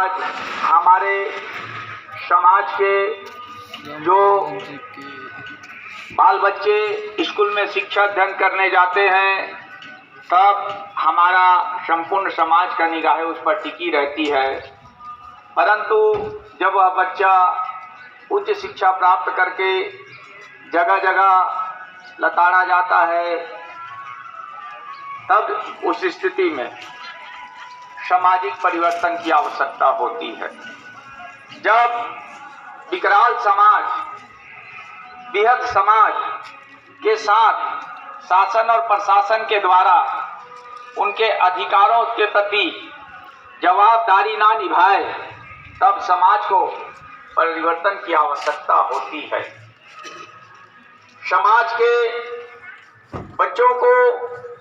आज हमारे समाज के जो बाल बच्चे स्कूल में शिक्षा अध्ययन करने जाते हैं, तब हमारा संपूर्ण समाज का निगाहें उस पर टिकी रहती है। परंतु जब वह बच्चा उच्च शिक्षा प्राप्त करके जगह जगह लताड़ा जाता है, तब उस स्थिति में सामाजिक परिवर्तन की आवश्यकता होती है। जब विकराल समाज, बृहद समाज के साथ शासन और प्रशासन के द्वारा उनके अधिकारों के प्रति जवाबदारी ना निभाए, तब समाज को परिवर्तन की आवश्यकता होती है। समाज के बच्चों को,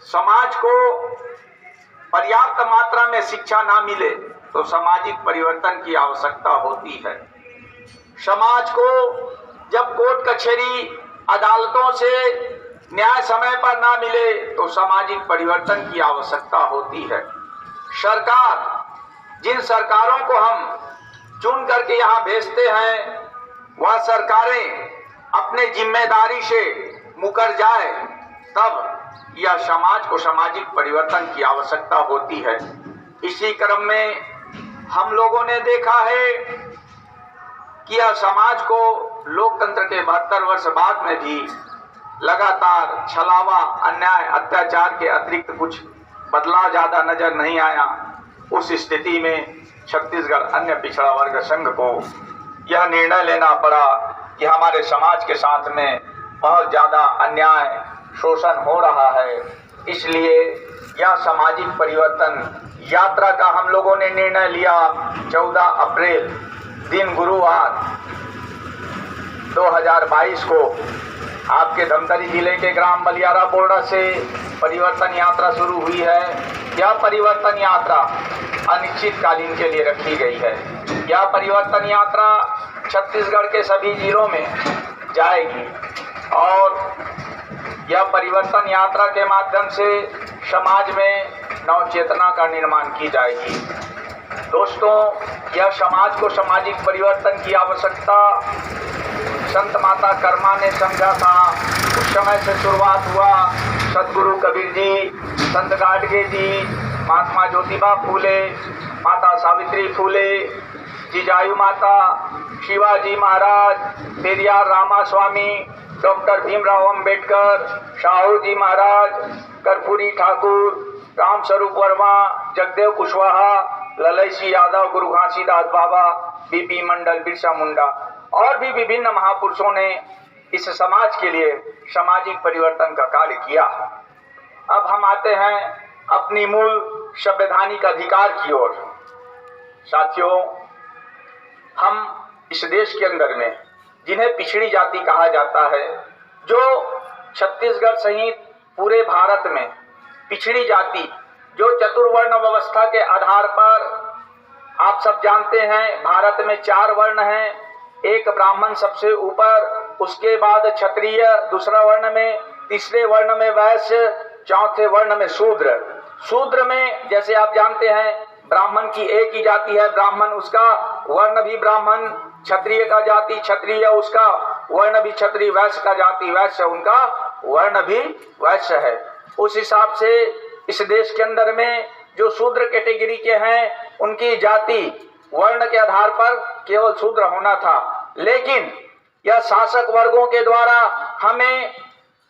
समाज को पर्याप्त मात्रा में शिक्षा ना मिले तो सामाजिक परिवर्तन की आवश्यकता होती है। समाज को जब कोर्ट कचहरी अदालतों से न्याय समय पर ना मिले तो सामाजिक परिवर्तन की आवश्यकता होती है। सरकार, जिन सरकारों को हम चुन करके यहाँ भेजते हैं, वह सरकारें अपने जिम्मेदारी से मुकर जाए, तब यह समाज को सामाजिक परिवर्तन की आवश्यकता होती है। इसी क्रम में हम लोगों ने देखा है कि यह समाज को लोकतंत्र के 72 वर्ष बाद में भी लगातार छलावा, अन्याय, अत्याचार के अतिरिक्त कुछ बदलाव ज़्यादा नजर नहीं आया। उस स्थिति में छत्तीसगढ़ अन्य पिछड़ा वर्ग संघ को यह निर्णय लेना पड़ा कि हमारे समाज के साथ में बहुत ज़्यादा अन्याय, शोषण हो रहा है। इसलिए यह सामाजिक परिवर्तन यात्रा का हम लोगों ने निर्णय लिया। 14 अप्रैल दिन गुरुवार 2022 को आपके धमतरी जिले के ग्राम बलियारा बोर्डा से परिवर्तन यात्रा शुरू हुई है। यह परिवर्तन यात्रा अनिश्चितकालीन के लिए रखी गई है। यह परिवर्तन यात्रा छत्तीसगढ़ के सभी जिलों में जाएगी और यह परिवर्तन यात्रा के माध्यम से समाज में नव चेतना का निर्माण की जाएगी। दोस्तों, यह समाज को सामाजिक परिवर्तन की आवश्यकता संत माता कर्मा ने समझा था। उस समय से शुरुआत हुआ। सदगुरु कबीर जी, संत गाडगे जी, महात्मा ज्योतिबा फूले, माता सावित्री फूले, जिजायु माता, शिवाजी महाराज, पेरियार रामास्वामी, डॉक्टर भीमराव अंबेडकर, शाहू जी महाराज, कर्पूरी ठाकुर, रामस्वरूप वर्मा, जगदेव कुशवाहा, ललई सिंह यादव, गुरु घासीदास बाबा, बीपी मंडल, बिरसा मुंडा और भी विभिन्न महापुरुषों ने इस समाज के लिए सामाजिक परिवर्तन का कार्य किया। अब हम आते हैं अपनी मूल संवैधानिक अधिकार की ओर। साथियों, हम इस देश के अंदर में जिन्हें पिछड़ी जाति कहा जाता है, जो छत्तीसगढ़ सहित पूरे भारत में पिछड़ी जाति, जो चतुर्वर्ण व्यवस्था के आधार पर आप सब जानते हैं, भारत में 4 वर्ण हैं। एक ब्राह्मण सबसे ऊपर, उसके बाद क्षत्रिय दूसरा वर्ण में, तीसरे वर्ण में वैश्य, चौथे वर्ण में शूद्र। शूद्र में जैसे आप जानते हैं, ब्राह्मण की एक ही जाति है ब्राह्मण, उसका वर्ण भी ब्राह्मण, क्षत्रिय का जाति क्षत्रिय, उसका वर्ण भी क्षत्रिय, वैश्य का जाति वैश्य, उनका वर्ण भी वैश्य है। उस हिसाब से इस देश के अंदर में जो शूद्र कैटेगरी के हैं, उनकी जाति वर्ण के आधार पर केवल शूद्र होना था। लेकिन यह शासक वर्गों के द्वारा हमें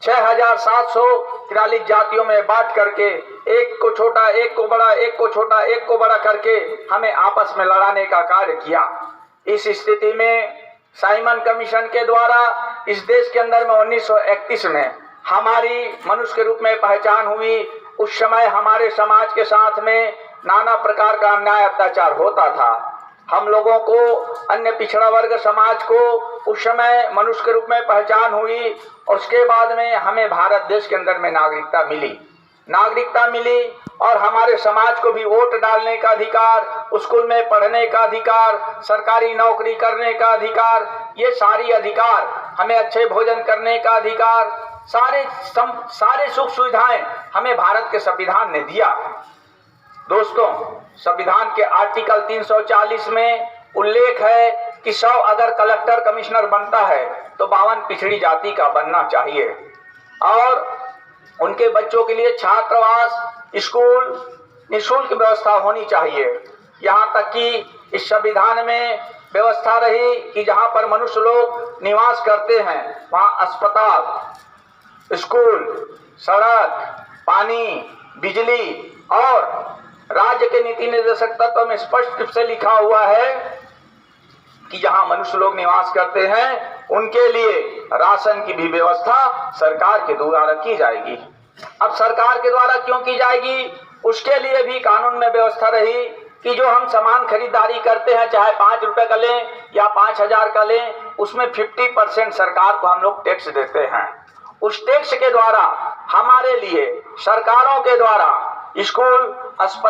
6743 जातियों में बांट करके, एक को छोटा, एक को बड़ा, एक को छोटा, एक को बड़ा करके हमें आपस में लड़ाने का कार्य किया। इस स्थिति में साइमन कमीशन के द्वारा इस देश के अंदर में 1931 में हमारी मनुष्य के रूप में पहचान हुई। उस समय हमारे समाज के साथ में नाना प्रकार का अन्याय अत्याचार होता था। हम लोगों को, अन्य पिछड़ा वर्ग समाज को उस समय मनुष्य के रूप में पहचान हुई और उसके बाद में हमें भारत देश के अंदर में नागरिकता मिली और हमारे समाज को भी वोट डालने का अधिकार, स्कूल में पढ़ने का अधिकार, सरकारी नौकरी करने का अधिकार, ये सारी अधिकार, हमें अच्छे भोजन करने का अधिकार, सारे सुख सुविधाएं हमें भारत के संविधान ने दिया। दोस्तों, संविधान के आर्टिकल 340 में उल्लेख है कि 100 अगर कलेक्टर कमिश्नर बनता है तो 52 पिछड़ी जाति का बनना चाहिए और उनके बच्चों के लिए छात्रावास, स्कूल निःशुल्क व्यवस्था होनी चाहिए। यहाँ तक कि इस संविधान में व्यवस्था रही कि जहाँ पर मनुष्य लोग निवास करते हैं वहाँ अस्पताल, स्कूल, सड़क, पानी, बिजली और राज्य के नीति निर्देशक तत्व में स्पष्ट रूप से लिखा हुआ है कि जहां मनुष्य लोग निवास करते हैं उनके लिए राशन की भी व्यवस्था सरकार के द्वारा की जाएगी। अब सरकार के द्वारा क्यों की जाएगी, उसके लिए भी कानून में व्यवस्था रही कि जो हम सामान खरीदारी करते हैं, चाहे 5 रुपए का लें या 5000 का लें, उसमें 50% सरकार को हम लोग टैक्स देते हैं। उस टैक्स के द्वारा हमारे लिए सरकारों के द्वारा स्कूल, अस्पताल